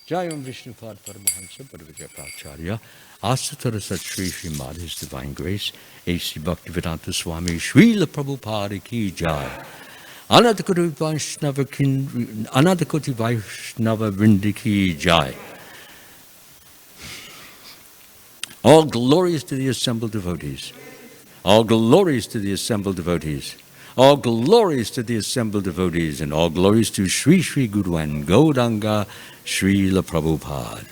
Jayam Vishnupad Paramahansa Parvajapacharya, Asatara Sat Shri Srimad, His Divine Grace, A.C. Bhaktivedanta Swami, Srila Prabhupada Ki Jai. Anadakoti Vaishnava Vrindi Ki Jai. All glories to the assembled devotees. All glories to the assembled devotees. All glories to the assembled devotees, and all glories to Sri Sri Guru and Gauranga Srila Prabhupada.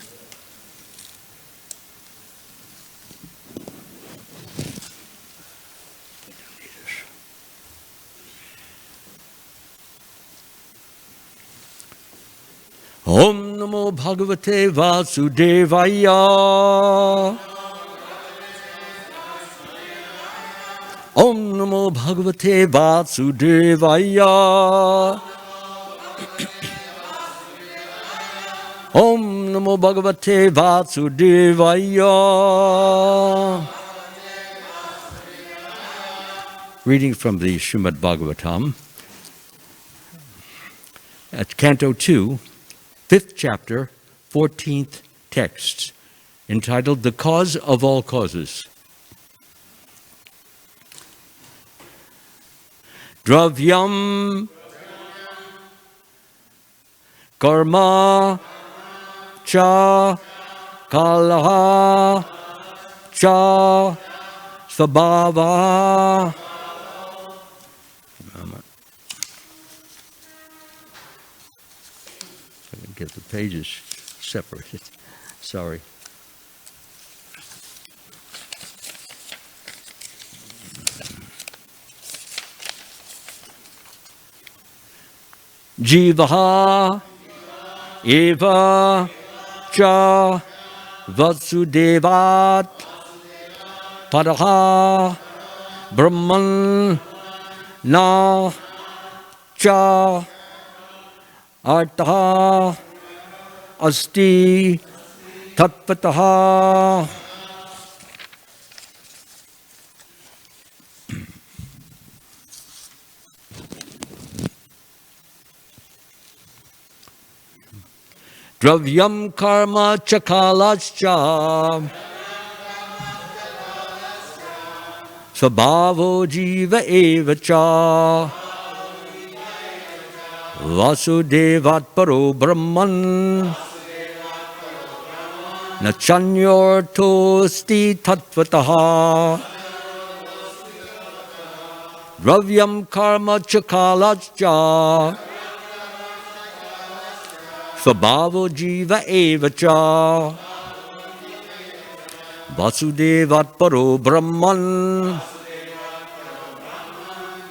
Om Namo Bhagavate Vasudevaya. Om Namo Bhagavate Vasudevaya. Om Namo Bhagavate Vasudevaya. Reading from the Srimad Bhagavatam at Canto 2, 5th chapter, 14th text, entitled The Cause of All Causes. Dravyam karma cha kalaha cha svabhava. I can get the pages separated. Sorry. Jivaha eva cha vasudevat padaha brahman na cha artaha asti tatpataha. Dravyam karma chakalascha svabhavo jiva eva cha vasudevat paro brahman nachanyortosti tattvataha. Dravyam karma chakalascha svabhavo jiva eva cha vasudevat paro brahman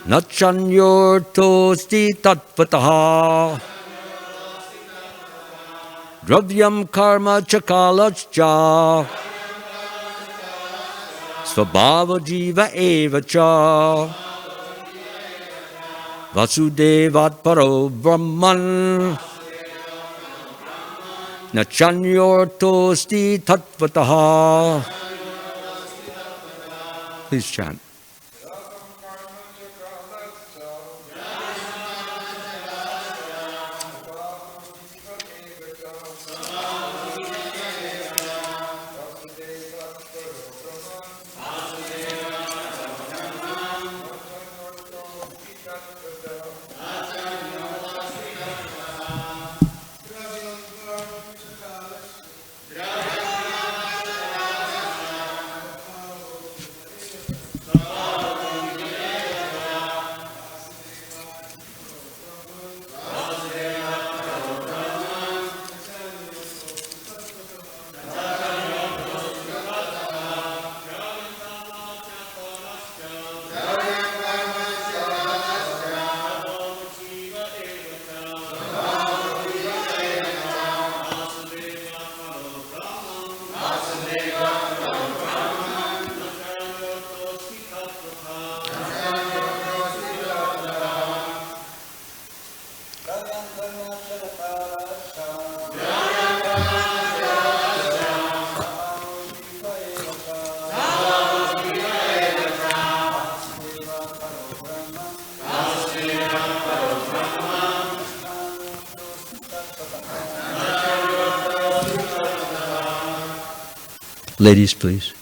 nachanyortosti tattvataha. Dravyam karma chakalascha svabhavo jiva eva cha vasudevat paro brahman nachanyortosti tattvataha. Please chant. Ladies, please.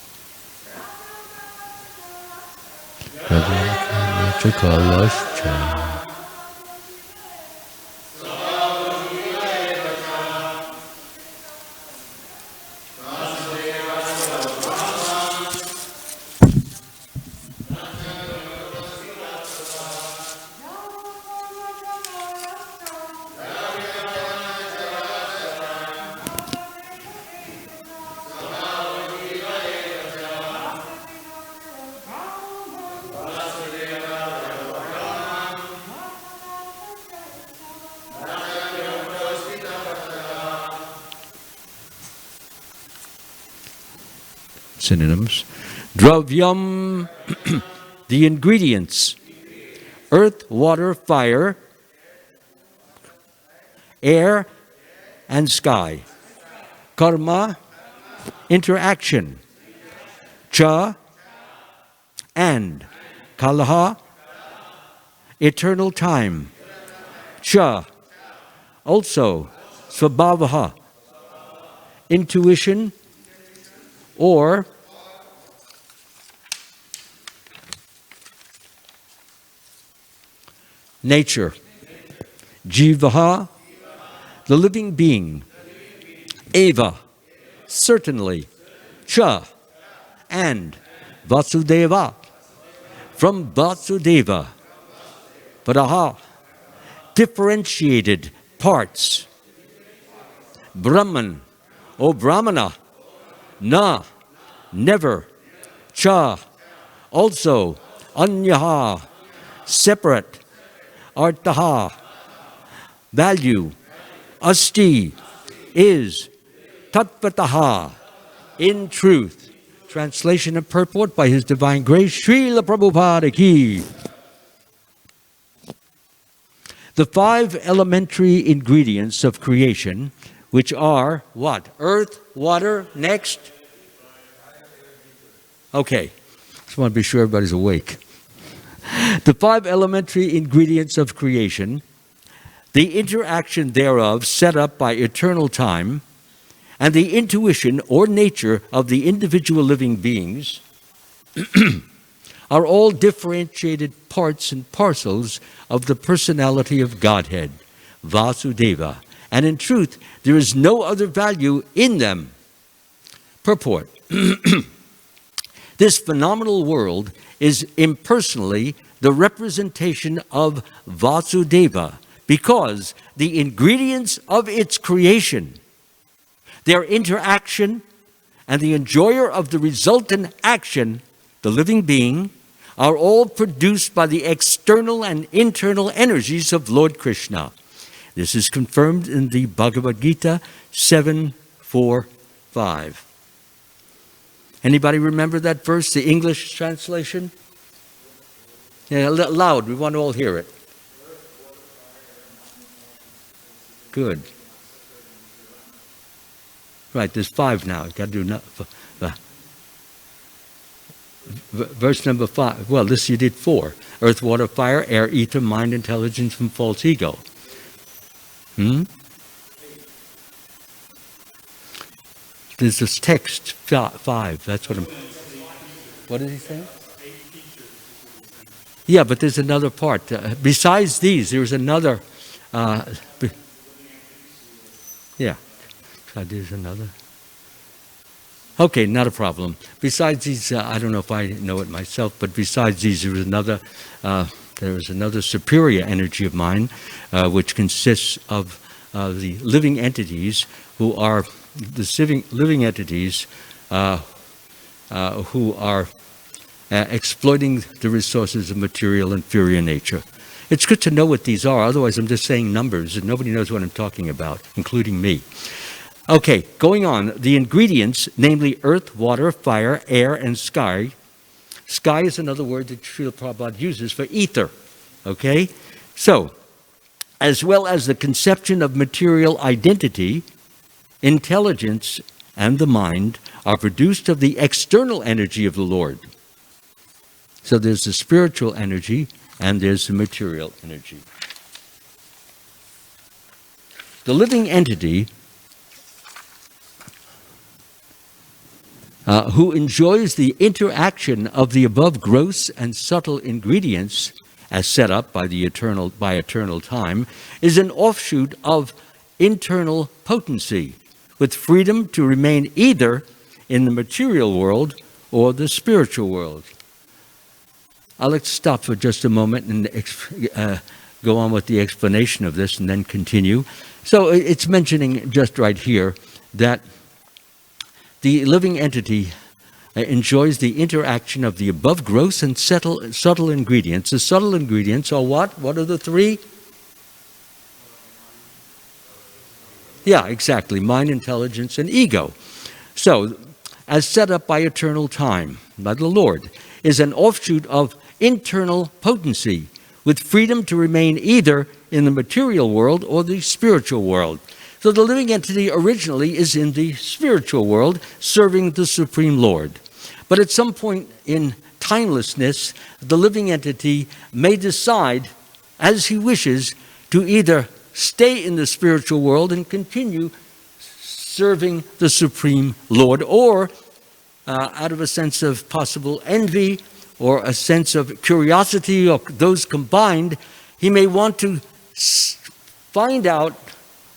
Synonyms. Dravyam, the ingredients. Earth, water, fire, air, and sky. Karma, interaction. Cha, and. Kalaha, eternal time. Cha, also. Svabhavaha, intuition, or nature. Jivaha, the living being. Eva, certainly. Cha, and. Vasudeva, from Vasudeva. Padaha, differentiated parts. Brahman, O Brahmana. Na, never. Cha, also. Anyaha, separate. Artaha, value. Asti, is. Tatvataha, in truth. Translation and purport by His Divine Grace, Srila Prabhupada Ki. The 5 elementary ingredients of creation, which are what? Earth, water, next? Okay, just want to be sure everybody's awake. The 5 elementary ingredients of creation, the interaction thereof set up by eternal time, and the intuition or nature of the individual living beings are all differentiated parts and parcels of the personality of Godhead, Vasudeva. And in truth, there is no other value in them. Purport. This phenomenal world is impersonally the representation of Vasudeva because the ingredients of its creation, their interaction, and the enjoyer of the resultant action, the living being, are all produced by the external and internal energies of Lord Krishna. This is confirmed in the Bhagavad Gita 7:4-5. Anybody remember that verse, the English translation? Yeah, loud, we want to all hear it. Good. Right, there's 5 now. You've got to do verse number 5. Well, this you did 4. Earth, water, fire, air, ether, mind, intelligence, and false ego. There's this text 5. That's what I'm. What did he say? Yeah, but there's another part. Besides these, there's another. Yeah, there's another. Okay, not a problem. Besides these, I don't know if I know it myself, but besides these, there is another superior energy of mine, which consists of the living entities who are living entities who are exploiting the resources of material inferior nature. It's good to know what these are, otherwise I'm just saying numbers and nobody knows what I'm talking about, including me. Okay, going on, the ingredients, namely earth, water, fire, air, and sky. Sky is another word that Srila Prabhupada uses for ether, okay? So, as well as the conception of material identity, intelligence, and the mind are produced of the external energy of the Lord. So there's the spiritual energy and there's the material energy. The living entity who enjoys the interaction of the above gross and subtle ingredients as set up by eternal time, is an offshoot of internal potency, with freedom to remain either in the material world or the spiritual world. I'll stop for just a moment and go on with the explanation of this and then continue. So it's mentioning just right here that the living entity enjoys the interaction of the above gross and subtle ingredients. The subtle ingredients are what? What are the three? Yeah, exactly. Mind, intelligence, and ego. So, as set up by eternal time, by the Lord, is an offshoot of internal potency, with freedom to remain either in the material world or the spiritual world. So the living entity originally is in the spiritual world, serving the Supreme Lord. But at some point in timelessness, the living entity may decide, as he wishes, to either stay in the spiritual world and continue serving the Supreme Lord, or out of a sense of possible envy or a sense of curiosity, or those combined, he may want to find out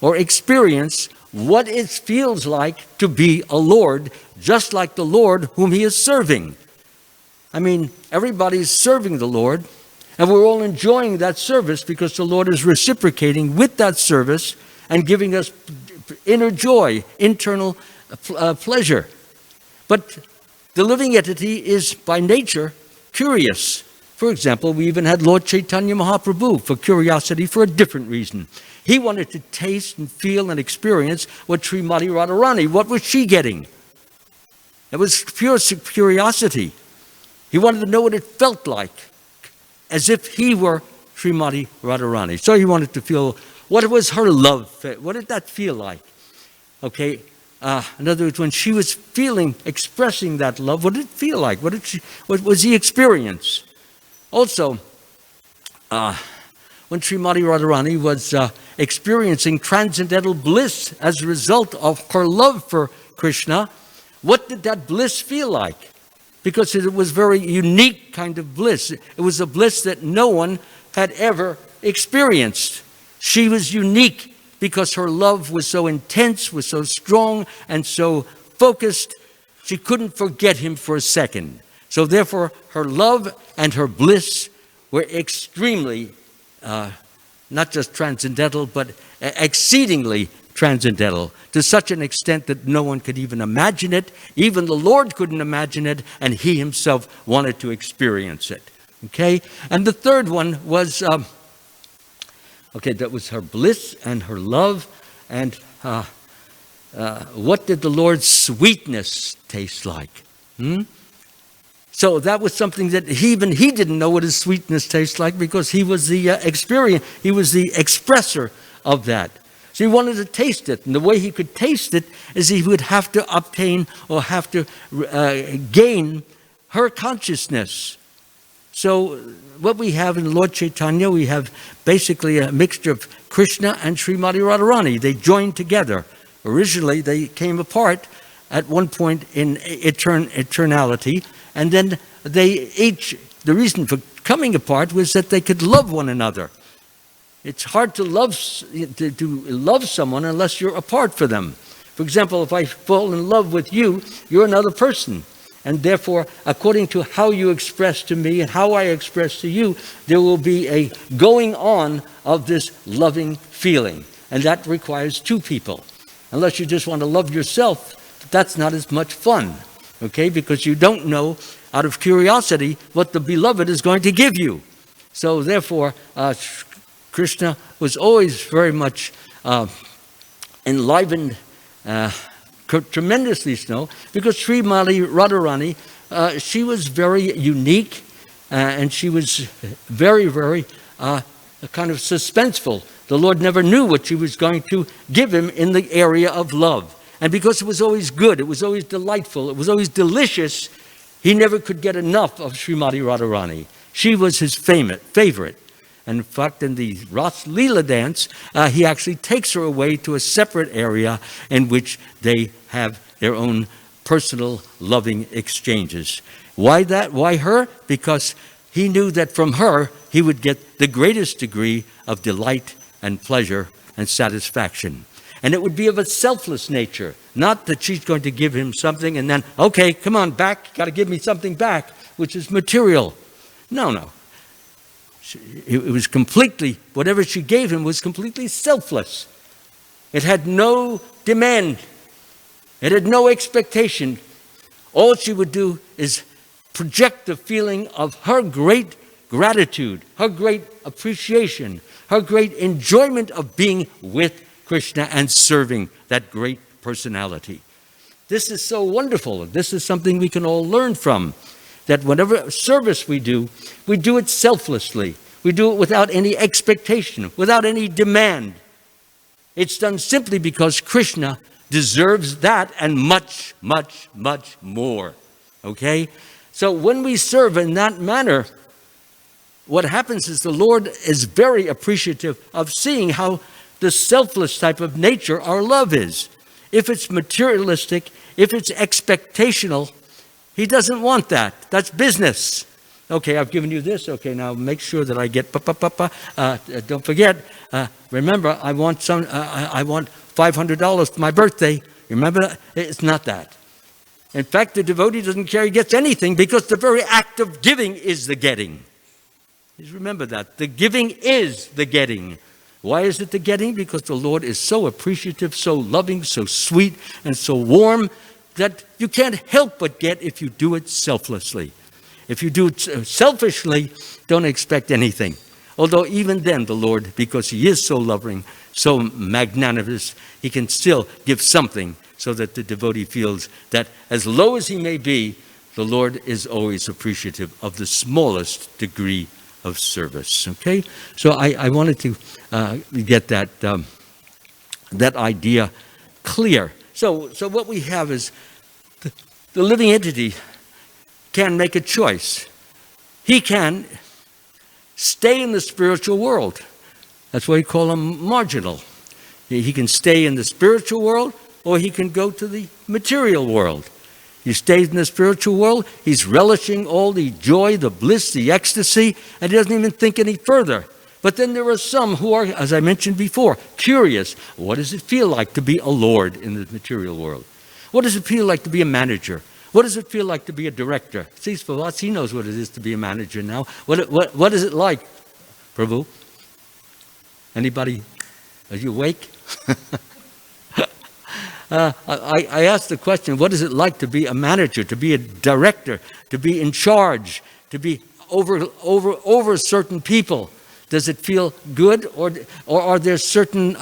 or experience what it feels like to be a Lord, just like the Lord whom he is serving. I mean, everybody's serving the Lord, and we're all enjoying that service because the Lord is reciprocating with that service and giving us inner joy, internal pleasure. But the living entity is by nature curious. For example, we even had Lord Chaitanya Mahaprabhu for curiosity for a different reason. He wanted to taste and feel and experience what Srimati Radharani, what was she getting? It was pure curiosity. He wanted to know what it felt like, as if he were Srimati Radharani. So he wanted to feel, what was her love? What did that feel like? Okay, in other words, when she was expressing that love, what did it feel like? What was the experience? Also, when Srimati Radharani was experiencing transcendental bliss as a result of her love for Krishna, what did that bliss feel like? Because it was very unique kind of bliss. It was a bliss that no one had ever experienced. She was unique because her love was so intense, was so strong, and so focused, she couldn't forget him for a second. So therefore, her love and her bliss were extremely, not just transcendental, but exceedingly transcendental, to such an extent that no one could even imagine it. Even the Lord couldn't imagine it, and he himself wanted to experience it. Okay? And the third one was, that was her bliss and her love. And what did the Lord's sweetness taste like? So that was something that he didn't know what his sweetness tastes like, because he was the he was the expresser of that. So he wanted to taste it, and the way he could taste it is he would have to obtain or have to gain her consciousness. So what we have in Lord Chaitanya, we have basically a mixture of Krishna and Srimati Radharani. They joined together. Originally, they came apart at one point in eternality, and then the reason for coming apart was that they could love one another. It's hard to love someone unless you're apart from them. For example, if I fall in love with you, you're another person. And therefore, according to how you express to me and how I express to you, there will be a going on of this loving feeling. And that requires two people. Unless you just want to love yourself, that's not as much fun. Okay? Because you don't know, out of curiosity, what the beloved is going to give you. So therefore, Krishna was always very much enlivened, tremendously so, because Srimati Radharani, she was very unique, and she was very, very kind of suspenseful. The Lord never knew what she was going to give him in the area of love. And because it was always good, it was always delightful, it was always delicious, he never could get enough of Srimati Radharani. She was his favorite. And in fact, in the Ras Leela dance, he actually takes her away to a separate area in which they have their own personal, loving exchanges. Why that? Why her? Because he knew that from her he would get the greatest degree of delight and pleasure and satisfaction. And it would be of a selfless nature, not that she's going to give him something and then, okay, come on back, got to give me something back, which is material. No. It was completely, whatever she gave him was completely selfless. It had no demand. It had no expectation. All she would do is project the feeling of her great gratitude, her great appreciation, her great enjoyment of being with Krishna and serving that great personality. This is so wonderful. This is something we can all learn from, that whatever service we do it selflessly. We do it without any expectation, without any demand. It's done simply because Krishna deserves that and much, much, much more. Okay? So when we serve in that manner, what happens is the Lord is very appreciative of seeing how the selfless type of nature our love is. If it's materialistic, if it's expectational, he doesn't want that. That's business. Okay, I've given you this. Okay, now make sure that I get don't forget. Remember, I want $500 for my birthday. Remember that? It's not that. In fact, the devotee doesn't care he gets anything because the very act of giving is the getting. Please remember that. The giving is the getting. Why is it the getting? Because the Lord is so appreciative, so loving, so sweet, and so warm that you can't help but get if you do it selflessly. If you do it selfishly, don't expect anything. Although even then the Lord, because he is so loving, so magnanimous, he can still give something so that the devotee feels that as low as he may be, the Lord is always appreciative of the smallest degree of service. Okay? So I wanted to get that idea clear. So what we have is the living entity can make a choice. He can stay in the spiritual world. That's why we call him marginal. He can stay in the spiritual world, or he can go to the material world. He stays in the spiritual world. He's relishing all the joy, the bliss, the ecstasy, and he doesn't even think any further. But then there are some who are, as I mentioned before, curious. What does it feel like to be a lord in the material world? What does it feel like to be a manager? What does it feel like to be a director? See, for us, he knows what it is to be a manager now. What is it like, Prabhu? Anybody? Are you awake? I asked the question, what is it like to be a manager, to be a director, to be in charge, to be over certain people? Does it feel good, or are there certain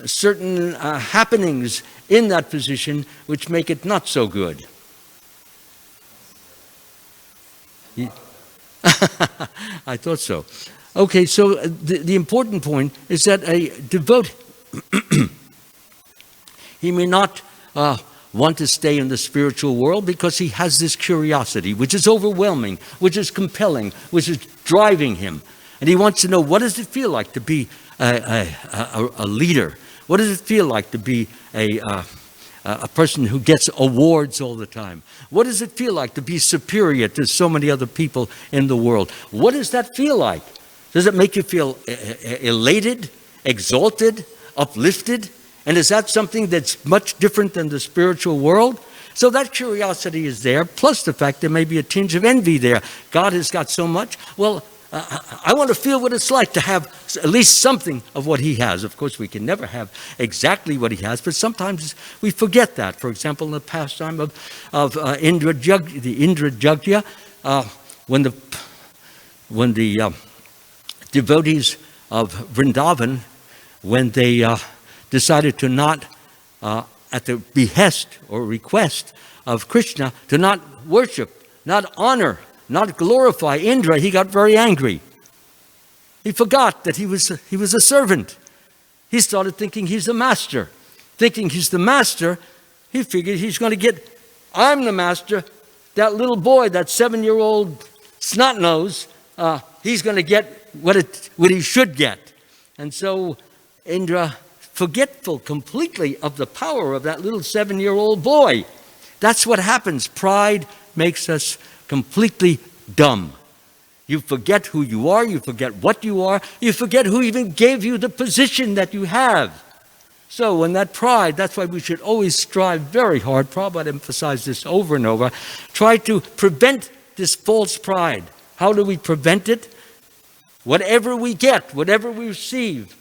happenings in that position which make it not so good? I thought so. Okay, so the important point is that a devotee, he may not want to stay in the spiritual world because he has this curiosity, which is overwhelming, which is compelling, which is driving him. And he wants to know, what does it feel like to be a leader? What does it feel like to be a person who gets awards all the time? What does it feel like to be superior to so many other people in the world? What does that feel like? Does it make you feel elated, exalted, uplifted? And is that something that's much different than the spiritual world? So that curiosity is there, plus the fact there may be a tinge of envy there. God has got so much. Well, I want to feel what it's like to have at least something of what he has. Of course, we can never have exactly what he has, but sometimes we forget that. For example, in the pastime of the Indra Jagya, when the devotees of Vrindavan, when they decided to not, at the behest or request of Krishna, to not worship, not honor, not glorify Indra, he got very angry. He forgot that he was a servant. He started thinking he's the master. Thinking he's the master, he figured he's going to get, I'm the master. That little boy, that 7-year-old snot-nose, he's going to get what he should get. And so Indra forgetful completely of the power of that little 7-year-old boy. That's what happens. Pride makes us completely dumb. You forget who you are, you forget what you are, you forget who even gave you the position that you have. So when that pride, that's why we should always strive very hard, Prabhupada emphasized this over and over, try to prevent this false pride. How do we prevent it? Whatever we get, whatever we receive,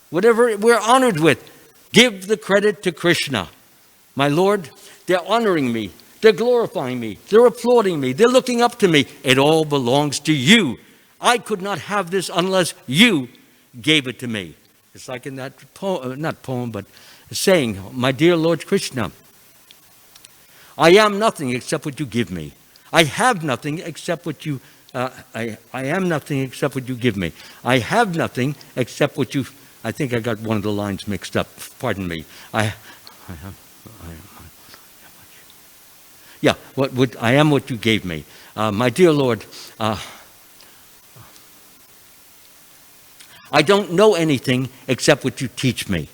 whatever we're honored with, give the credit to Krishna. My Lord, they're honoring me, they're glorifying me, they're applauding me, they're looking up to me. It all belongs to you. I could not have this unless you gave it to me. It's like in that poem, not poem, but saying, my dear Lord Krishna, I am nothing except what you give me. I have nothing except what you, I am nothing except what you give me. I have nothing except what you, I think I got one of the lines mixed up. Pardon me. I am what you gave me. My dear Lord, I don't know anything except what you teach me.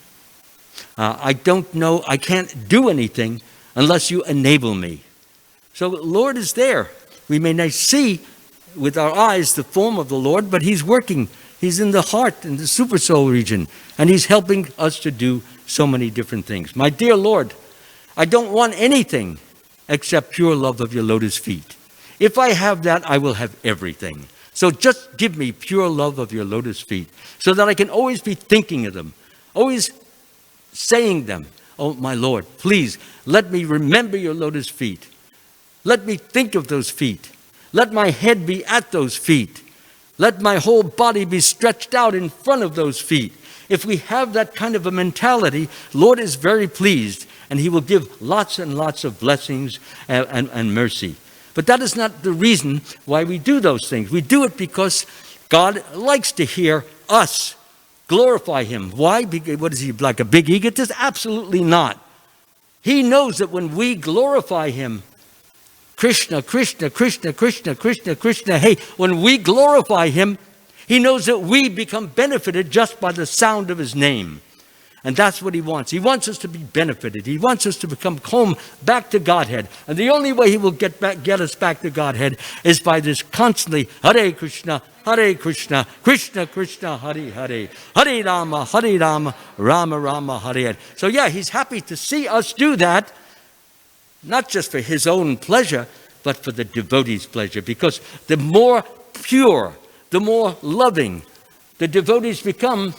I can't do anything unless you enable me. So the Lord is there. We may not see with our eyes the form of the Lord, but He's working. He's in the heart, in the super soul region, and He's helping us to do so many different things. My dear Lord, I don't want anything except pure love of your lotus feet. If I have that, I will have everything. So just give me pure love of your lotus feet so that I can always be thinking of them, always saying them. Oh, my Lord, please let me remember your lotus feet. Let me think of those feet. Let my head be at those feet. Let my whole body be stretched out in front of those feet. If we have that kind of a mentality, Lord is very pleased, and He will give lots and lots of blessings and mercy. But that is not the reason why we do those things. We do it because God likes to hear us glorify Him. Why? What is He, like a big egotist? Absolutely not. He knows that when we glorify Him, Krishna, Krishna, Krishna, Krishna, Krishna, Krishna, hey, when we glorify Him, He knows that we become benefited just by the sound of His name. And that's what He wants. He wants us to be benefited. He wants us to become home back to Godhead. And the only way He will get us back to Godhead is by this constantly Hare Krishna, Krishna Krishna, Hare Hare, Hare Rama, Rama Rama, Hare Hare. So yeah, He's happy to see us do that, not just for His own pleasure, but for the devotee's pleasure. Because the more pure, the more loving the devotees become,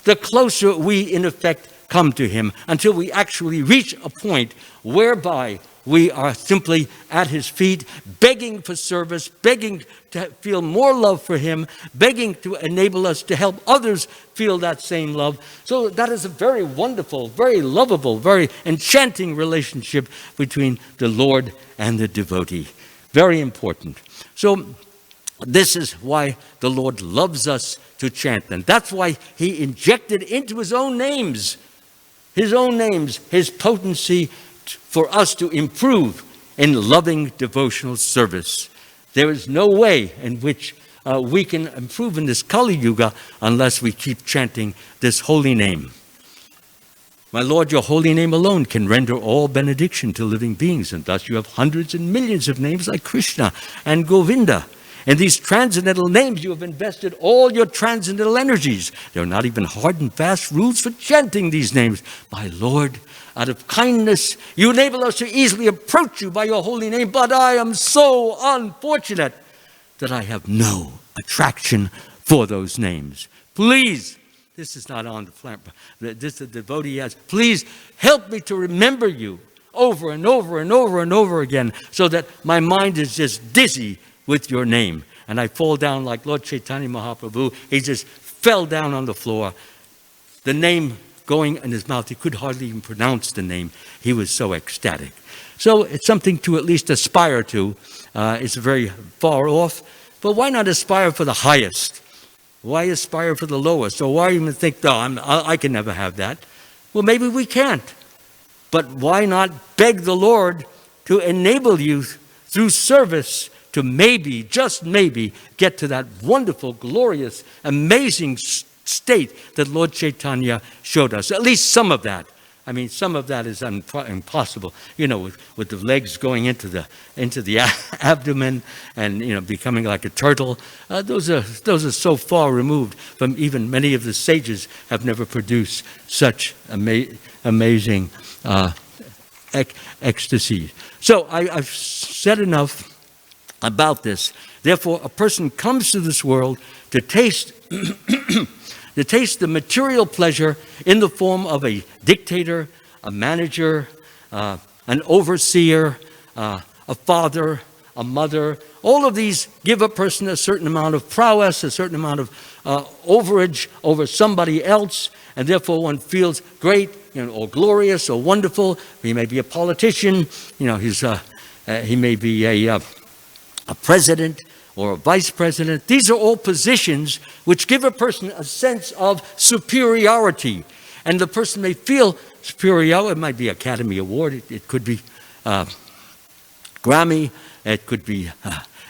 the closer we, in effect, come to Him, until we actually reach a point whereby we are simply at His feet, begging for service, begging to feel more love for Him, begging to enable us to help others feel that same love. So that is a very wonderful, very lovable, very enchanting relationship between the Lord and the devotee. Very important. So this is why the Lord loves us to chant them. That's why He injected into His own names, His potency for us to improve in loving devotional service. There is no way in which we can improve in this Kali Yuga unless we keep chanting this holy name. My Lord, your holy name alone can render all benediction to living beings, and thus you have hundreds and millions of names like Krishna and Govinda. In these transcendental names, you have invested all your transcendental energies. There are not even hard and fast rules for chanting these names. My Lord, out of kindness, you enable us to easily approach you by your holy name, but I am so unfortunate that I have no attraction for those names. Please, this is not on the flat, this the devotee has, please help me to remember you over and over and over and over again, so that my mind is just dizzy with your name. And I fall down like Lord Chaitanya Mahaprabhu. He just fell down on the floor. The name going in his mouth, he could hardly even pronounce the name. He was so ecstatic. So it's something to at least aspire to. It's very far off, but why not aspire for the highest? Why aspire for the lowest? Or why even think, no, I can never have that? Well, maybe we can't. But why not beg the Lord to enable you through service to maybe, just maybe, get to that wonderful, glorious, amazing state that Lord Chaitanya showed us. At least some of that. I mean, some of that is impossible. You know, with the legs going into the abdomen and, you know, becoming like a turtle. Those are so far removed from even many of the sages have never produced such amazing ecstasy. So I've said enough about this. Therefore, a person comes to this world to taste to taste the material pleasure in the form of a dictator, a manager, an overseer, a father, a mother. All of these give a person a certain amount of prowess, a certain amount of overage over somebody else, and therefore one feels great, you know, or glorious, or wonderful. He may be a politician, you know, he may be a president, or a vice president. These are all positions which give a person a sense of superiority. And the person may feel superior. It might be Academy Award. It could be Grammy. It could be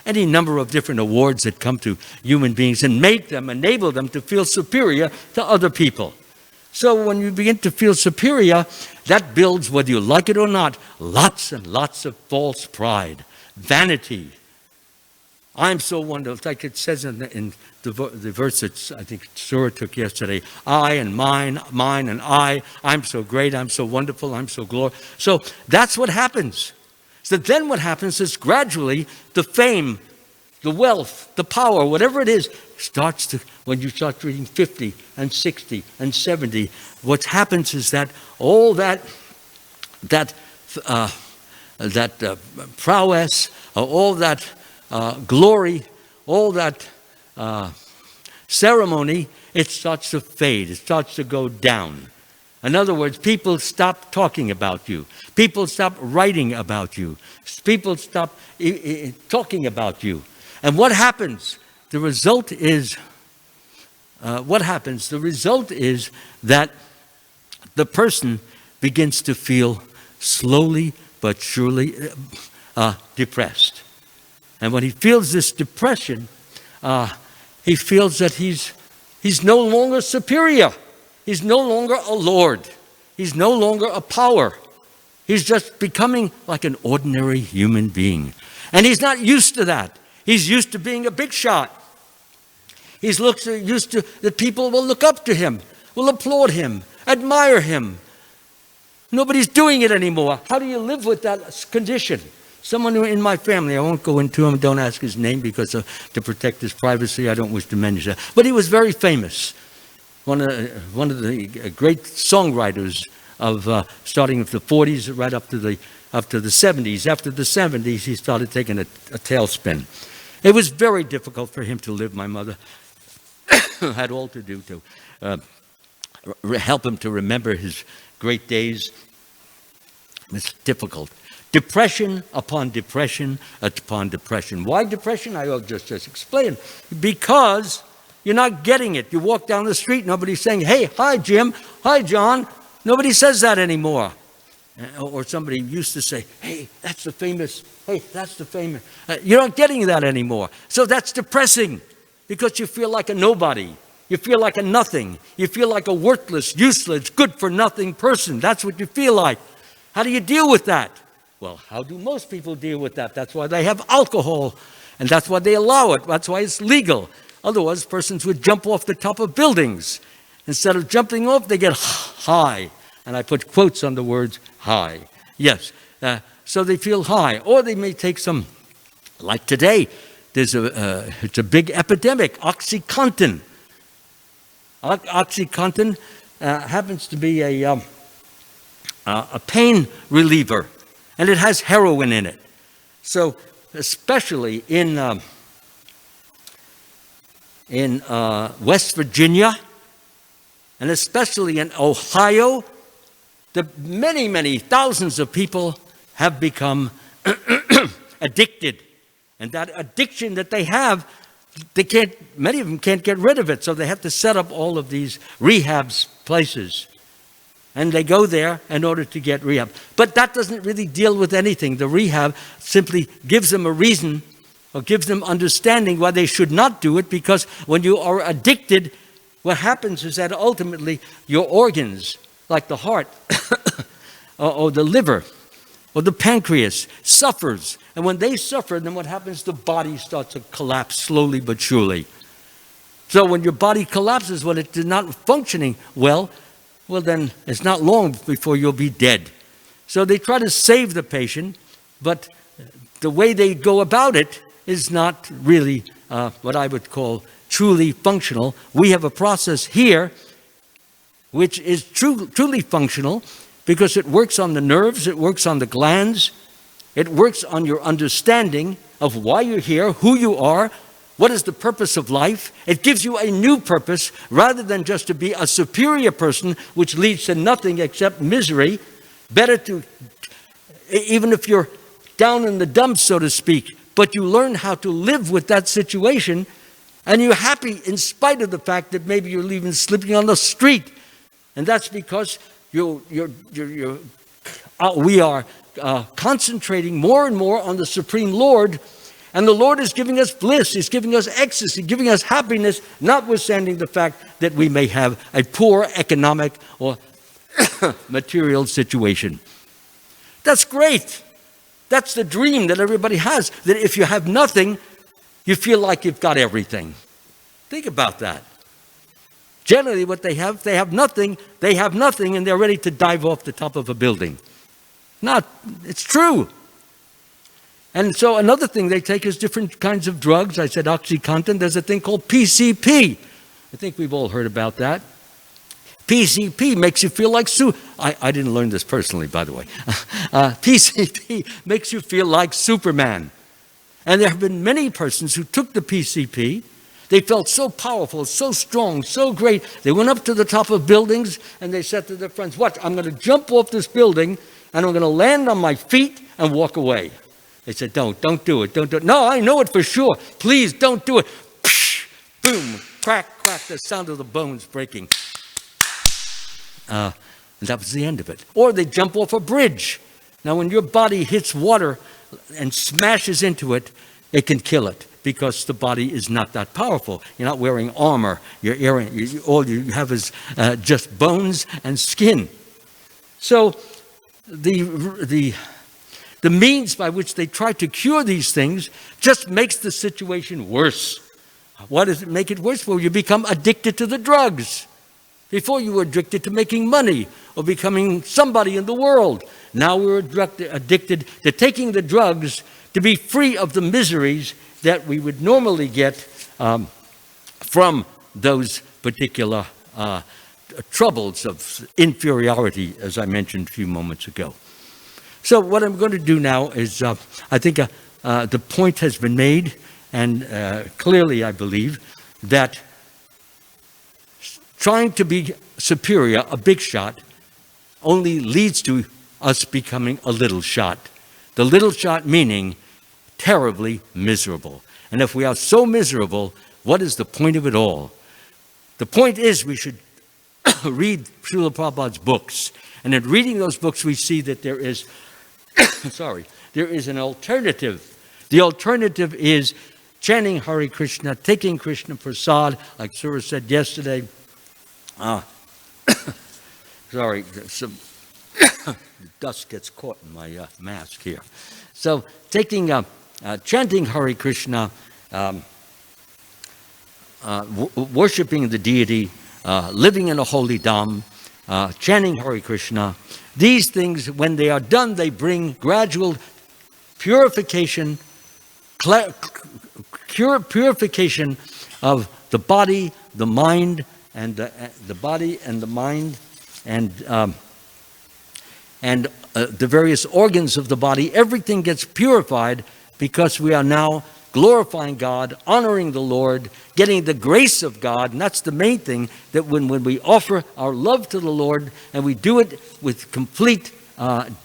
any number of different awards that come to human beings and enable them to feel superior to other people. So when you begin to feel superior, that builds, whether you like it or not, lots and lots of false pride, vanity. I'm so wonderful, like it says in the verse that I think Surah took yesterday, I and mine and I'm so great, I'm so wonderful, I'm so glorious. So that's what happens. So then what happens is gradually the fame, the wealth, the power, whatever it is, starts to, when you start reading 50 and 60 and 70, what happens is that all that prowess, all that glory, all that ceremony, it starts to fade. It starts to go down. In other words, people stop talking about you. People stop writing about you. People stop talking about you. And what happens? The result is, The result is that the person begins to feel slowly but surely depressed. And when he feels this depression, he feels that he's no longer superior. He's no longer a lord. He's no longer a power. He's just becoming like an ordinary human being. And he's not used to that. He's used to being a big shot. He's used to that people will look up to him, will applaud him, admire him. Nobody's doing it anymore. How do you live with that condition? Someone in my family, I won't go into him, don't ask his name because to protect his privacy, I don't wish to mention that. But he was very famous. One of the great songwriters of starting with the 40s right up to the 70s. After the 70s, he started taking a tailspin. It was very difficult for him to live. My mother had all to do to help him to remember his great days. It's difficult. Depression upon depression upon depression. Why depression? I'll just explain. Because you're not getting it. You walk down the street, nobody's saying, hey, hi, Jim, hi, John. Nobody says that anymore. Or somebody used to say, hey, that's the famous. You're not getting that anymore. So that's depressing because you feel like a nobody. You feel like a nothing. You feel like a worthless, useless, good-for-nothing person. That's what you feel like. How do you deal with that? Well, how do most people deal with that? That's why they have alcohol, and that's why they allow it. That's why it's legal. Otherwise, persons would jump off the top of buildings. Instead of jumping off, they get high. And I put quotes on the words high. Yes, so they feel high. Or they may take some, like today, it's a big epidemic, OxyContin. OxyContin happens to be a pain reliever. And it has heroin in it. So especially in West Virginia, and especially in Ohio, the many thousands of people have become addicted. And that addiction that they have, many of them can't get rid of it. So they have to set up all of these rehab places. And they go there in order to get rehab. But that doesn't really deal with anything. The rehab simply gives them a reason or gives them understanding why they should not do it, because when you are addicted, what happens is that ultimately your organs, like the heart or the liver or the pancreas, suffers. And when they suffer, then what happens? The body starts to collapse slowly but surely. So when your body collapses, when it is not functioning well, then it's not long before you'll be dead. So they try to save the patient, but the way they go about it is not really what I would call truly functional. We have a process here which is truly functional because it works on the nerves, it works on the glands, it works on your understanding of why you're here, who you are, what is the purpose of life. It gives you a new purpose rather than just to be a superior person, which leads to nothing except misery. Better to, even if you're down in the dumps, so to speak, but you learn how to live with that situation, and you're happy in spite of the fact that maybe you're even sleeping on the street. And that's because we are concentrating more and more on the Supreme Lord, and the Lord is giving us bliss, He's giving us ecstasy, giving us happiness, notwithstanding the fact that we may have a poor economic or material situation. That's great. That's the dream that everybody has, that if you have nothing, you feel like you've got everything. Think about that. Generally what they have nothing, and they're ready to dive off the top of a building. It's true. And so another thing they take is different kinds of drugs. I said OxyContin. There's a thing called PCP. I think we've all heard about that. PCP makes you feel like I didn't learn this personally, by the way. PCP makes you feel like Superman. And there have been many persons who took the PCP. They felt so powerful, so strong, so great. They went up to the top of buildings and they said to their friends, "Watch, I'm going to jump off this building and I'm going to land on my feet and walk away." They said, don't do it, don't do it. "No, I know it for sure. Please don't do it." Psh, boom, crack, the sound of the bones breaking. And that was the end of it. Or they jump off a bridge. Now, when your body hits water and smashes into it, it can kill it because the body is not that powerful. You're not wearing armor. All you have is just bones and skin. So the means by which they try to cure these things just makes the situation worse. Why does it make it worse? Well, you become addicted to the drugs. Before you were addicted to making money or becoming somebody in the world. Now we're addicted to taking the drugs to be free of the miseries that we would normally get from those particular troubles of inferiority, as I mentioned a few moments ago. So what I'm going to do now is, I think the point has been made, and clearly I believe that trying to be superior, a big shot, only leads to us becoming a little shot. The little shot meaning terribly miserable. And if we are so miserable, what is the point of it all? The point is we should read Srila Prabhupada's books. And in reading those books, we see that there is, there is an alternative. The alternative is chanting Hare Krishna, taking Krishna Prasad, like Surah said yesterday. Sorry, some dust gets caught in my mask here. So chanting Hare Krishna, worshiping the deity, living in a holy dham, chanting Hare Krishna, these things, when they are done, they bring gradual purification, purification of the body, the mind, and the body and the mind and the various organs of the body. Everything gets purified because we are now glorifying God, honoring the Lord, getting the grace of God. And that's the main thing, that when we offer our love to the Lord and we do it with complete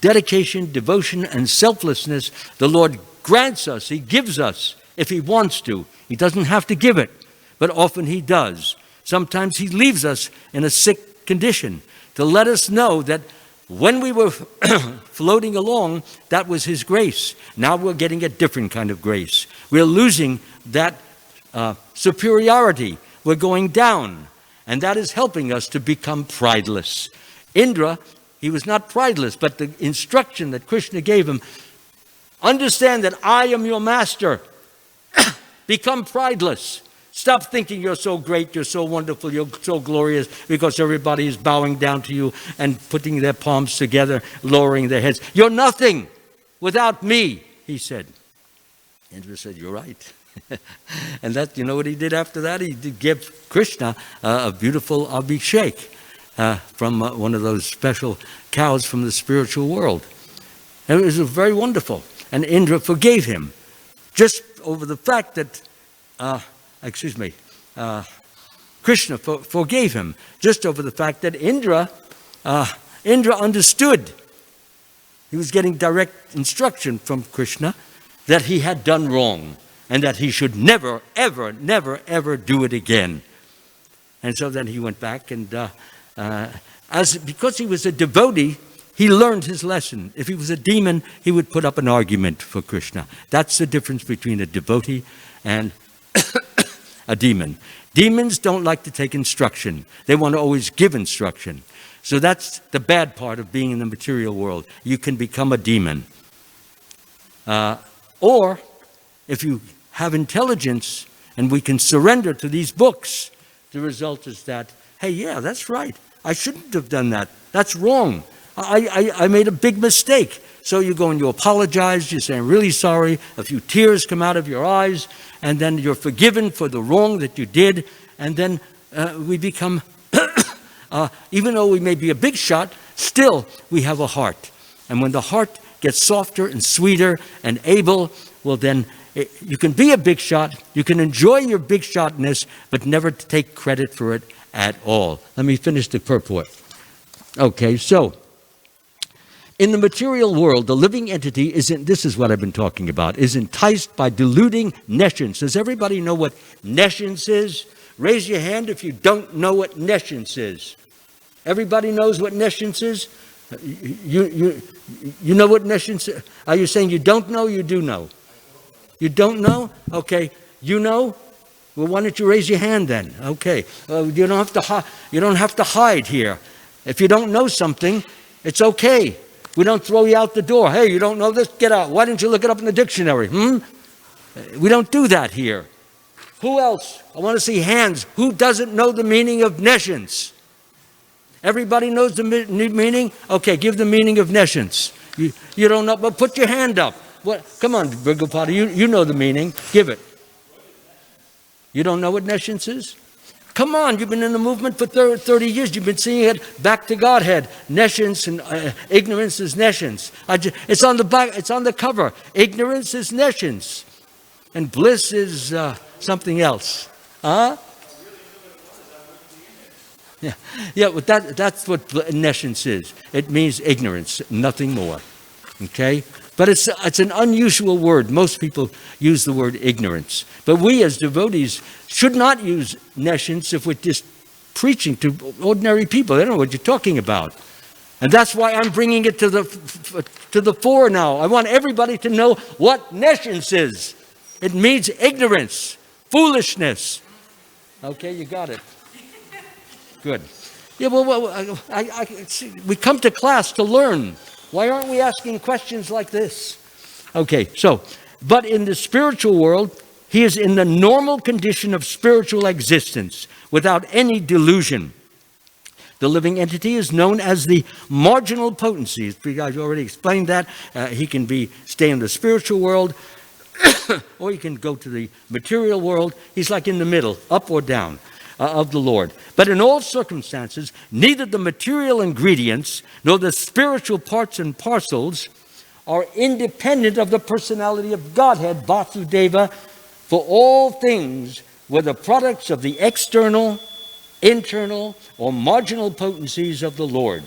dedication, devotion, and selflessness, the Lord grants us, He gives us if He wants to. He doesn't have to give it, but often He does. Sometimes He leaves us in a sick condition to let us know that when we were floating along, that was His grace. Now we're getting a different kind of grace. We're losing that superiority. We're going down. And that is helping us to become prideless. Indra, he was not prideless, but the instruction that Krishna gave him, understand that I am your master. Become prideless. Stop thinking you're so great, you're so wonderful, you're so glorious because everybody is bowing down to you and putting their palms together, lowering their heads. You're nothing without me, he said. Indra said, you're right. And that, you know what he did after that? He did give Krishna a beautiful abhishek from one of those special cows from the spiritual world. And it was very wonderful. And Indra forgave him just over the fact that, Krishna forgave him just over the fact that Indra understood. He was getting direct instruction from Krishna that he had done wrong and that he should never, ever, never, ever do it again. And so then he went back and because he was a devotee, he learned his lesson. If he was a demon, he would put up an argument for Krishna. That's the difference between a devotee and a demon. Demons don't like to take instruction. They want to always give instruction. So that's the bad part of being in the material world. You can become a demon. Or if you have intelligence and we can surrender to these books, the result is that, hey, yeah, that's right. I shouldn't have done that. That's wrong. I made a big mistake. So you go and you apologize, you say, I'm really sorry, a few tears come out of your eyes, and then you're forgiven for the wrong that you did, and then we become, even though we may be a big shot, still we have a heart. And when the heart gets softer and sweeter and able, well then you can be a big shot, you can enjoy your big shotness, but never take credit for it at all. Let me finish the purport. Okay, so in the material world, the living entity this is what I've been talking about, is enticed by deluding nescience. Does everybody know what nescience is? Raise your hand if you don't know what nescience is. Everybody knows what nescience is? You know what nescience is? Are you saying you don't know or you do know? You don't know? Okay. You know? Well, why don't you raise your hand then? Okay. You don't have to hide here. If you don't know something, it's okay. We don't throw you out the door. Hey, you don't know this? Get out. Why don't you look it up in the dictionary? We don't do that here. Who else? I want to see hands. Who doesn't know the meaning of nescience? Everybody knows the meaning? Okay, give the meaning of nescience. You don't know, but put your hand up. What? Come on, Brigopati, you know the meaning. Give it. You don't know what nescience is? Come on, you've been in the movement for 30 years. You've been seeing it back to Godhead. Nescience and ignorance is nescience. It's on the back. It's on the cover. Ignorance is nescience, and bliss is something else. Huh? Yeah. But that's what nescience is. It means ignorance, nothing more. Okay. But it's an unusual word. Most people use the word ignorance. But we as devotees should not use nescience if we're just preaching to ordinary people. They don't know what you're talking about. And that's why I'm bringing it to the fore now. I want everybody to know what nescience is. It means ignorance, foolishness. Okay, you got it. Good. Yeah, well, we come to class to learn. Why aren't we asking questions like this? Okay, but in the spiritual world, he is in the normal condition of spiritual existence without any delusion. The living entity is known as the marginal potency. You guys already explained that. He can stay in the spiritual world, or he can go to the material world. He's like in the middle, up or down. Of the Lord. But in all circumstances, neither the material ingredients nor the spiritual parts and parcels are independent of the personality of Godhead, Vasudeva, for all things, whether products of the external, internal, or marginal potencies of the Lord,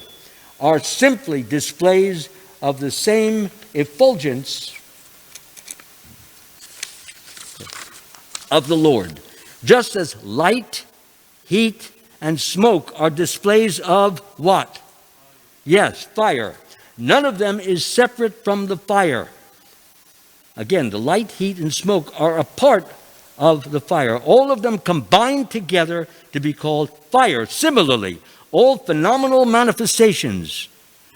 are simply displays of the same effulgence of the Lord. Just as light, heat, and smoke are displays of what? Yes, fire. None of them is separate from the fire. Again, the light, heat, and smoke are a part of the fire. All of them combined together to be called fire. Similarly, all phenomenal manifestations,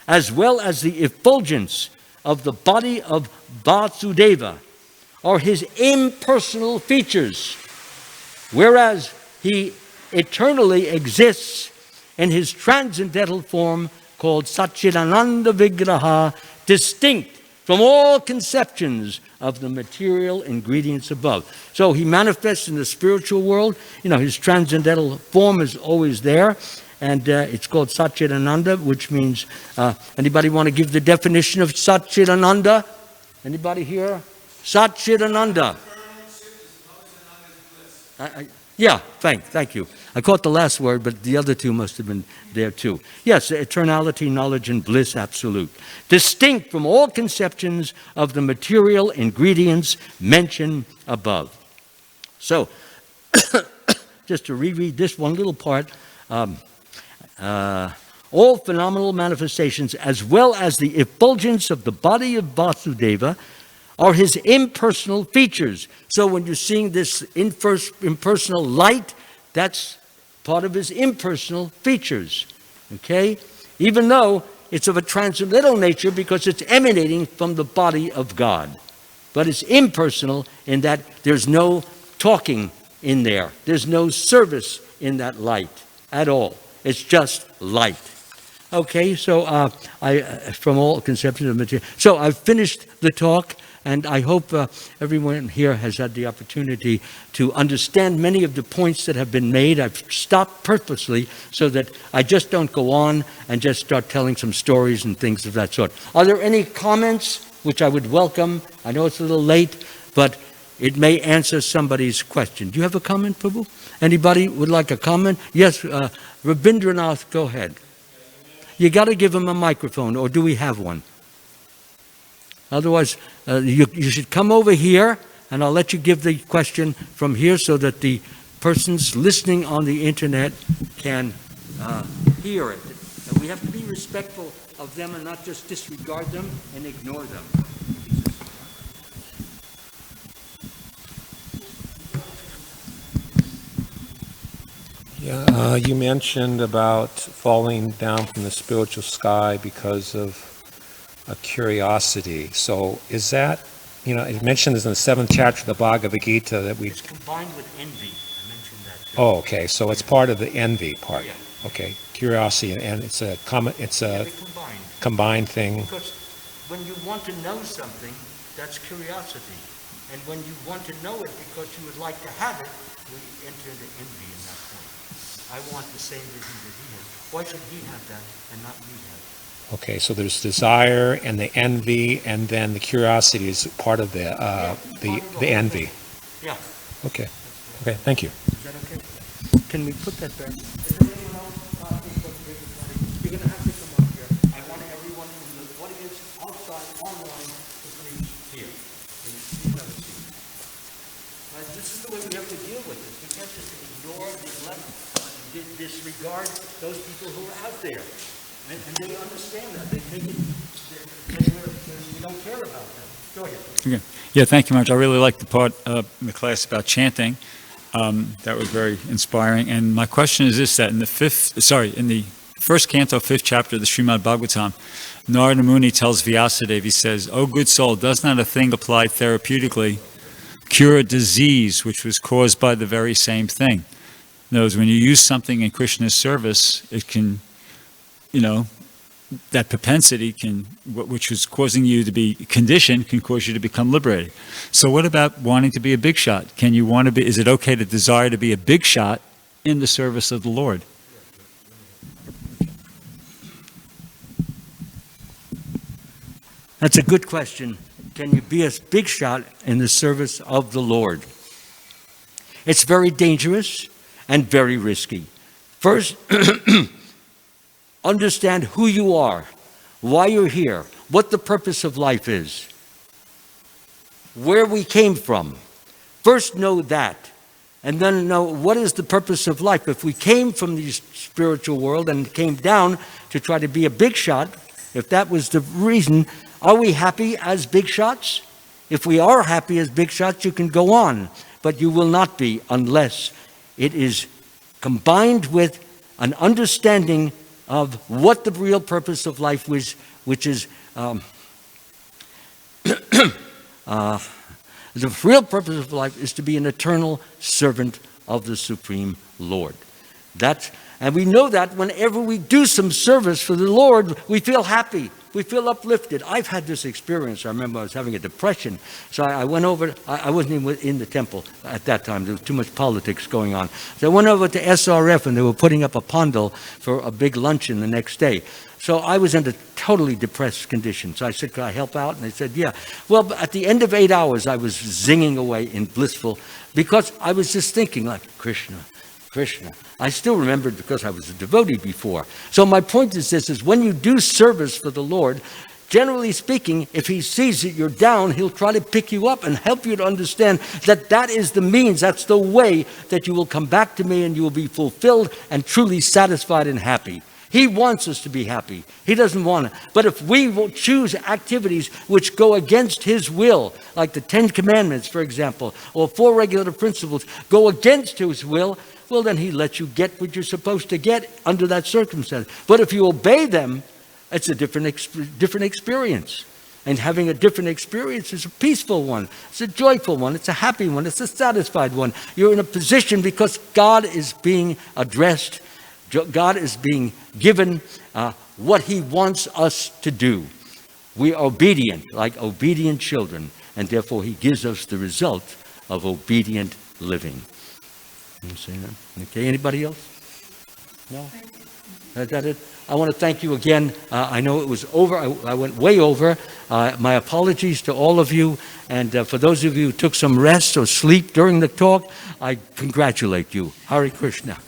as well as the effulgence of the body of Vasudeva, are his impersonal features, whereas he eternally exists in his transcendental form called Satchidananda Vigraha, distinct from all conceptions of the material ingredients above. So he manifests in the spiritual world. His transcendental form is always there, and it's called Satchidananda, which means, anybody want to give the definition of Satchidananda? Anybody here? Satchidananda. Yeah, thank you. I caught the last word, but the other two must have been there too. Yes, eternality, knowledge, and bliss, absolute. Distinct from all conceptions of the material ingredients mentioned above. So, just to reread this one little part, all phenomenal manifestations, as well as the effulgence of the body of Vasudeva, are his impersonal features. So when you're seeing this impersonal light, that's part of his impersonal features. Okay? Even though it's of a transcendental nature because it's emanating from the body of God. But it's impersonal in that there's no talking in there. There's no service in that light at all. It's just light. Okay, so from all conceptions of material. So I've finished the talk. And I hope everyone here has had the opportunity to understand many of the points that have been made. I've stopped purposely so that I just don't go on and just start telling some stories and things of that sort. Are there any comments which I would welcome? I know it's a little late, but it may answer somebody's question. Do you have a comment, Prabhu? Anybody would like a comment? Yes, Rabindranath, go ahead. You got to give him a microphone, or do we have one? Otherwise, you should come over here, and I'll let you give the question from here so that the persons listening on the internet can hear it. And we have to be respectful of them and not just disregard them and ignore them. Yeah, you mentioned about falling down from the spiritual sky because of a curiosity. So is that, it mentions in the 7th chapter of the Bhagavad Gita that it's combined with envy. I mentioned that too. Oh, okay. So it's part of the envy part. Yeah. Okay. Curiosity, and it's a combined thing. Because when you want to know something, that's curiosity. And when you want to know it because you would like to have it, we enter into envy in that point. I want the same vision that he has. Why should he have that and not me have it? Okay, so there's desire and the envy, and then the curiosity is part of the envy. Yeah. Okay. Okay. Thank you. Is that okay? Can we put that back? Is there anyone else? You're going to have to come up here. I want everyone in the audience, outside, online, to please hear. This is the way we have to deal with this. We can't just ignore, neglect, disregard those people who are out there. And they understand that. They take it, we don't care about them. Go ahead. Okay. Yeah, thank you much. I really liked the part in the class about chanting. That was very inspiring. And my question is this, that in the first canto, 5th chapter of the Srimad Bhagavatam, Narada Muni tells Vyasadeva, he says, "O good soul, does not a thing applied therapeutically cure a disease which was caused by the very same thing?" In other words, when you use something in Krishna's service, it can, that propensity which was causing you to be conditioned, can cause you to become liberated. So what about wanting to be a big shot? Is it okay to desire to be a big shot in the service of the Lord? That's a good question. Can you be a big shot in the service of the Lord? It's very dangerous and very risky. First, understand who you are, why you're here, what the purpose of life is, where we came from. First know that, and then know what is the purpose of life. If we came from the spiritual world and came down to try to be a big shot, if that was the reason, are we happy as big shots? If we are happy as big shots, you can go on, but you will not be unless it is combined with an understanding of what the real purpose of life was, which is the real purpose of life is to be an eternal servant of the Supreme Lord. And we know that whenever we do some service for the Lord, we feel happy. We feel uplifted. I've had this experience. I remember I was having a depression. So I went over, I wasn't even in the temple at that time. There was too much politics going on. So I went over to SRF and they were putting up a pandal for a big luncheon the next day. So I was in a totally depressed condition. So I said, could I help out? And they said, yeah. Well, at the end of 8 hours, I was zinging away in blissful, because I was just thinking like, Krishna. I still remembered because I was a devotee before. So my point is this, is when you do service for the Lord, generally speaking, if he sees that you're down, he'll try to pick you up and help you to understand that that is the means, that's the way that you will come back to me and you will be fulfilled and truly satisfied and happy. He wants us to be happy. He doesn't want it. But if we will choose activities which go against his will, like the 10 Commandments, for example, or 4 regulative principles, go against his will, well, then he lets you get what you're supposed to get under that circumstance. But if you obey them, it's a different experience. And having a different experience is a peaceful one. It's a joyful one. It's a happy one. It's a satisfied one. You're in a position because God is being addressed. God is being given what he wants us to do. We are obedient, like obedient children, and therefore he gives us the result of obedient living. Okay, anybody else? No? Is that it? I want to thank you again. I know it was over. I went way over. My apologies to all of you. And for those of you who took some rest or sleep during the talk, I congratulate you. Hare Krishna.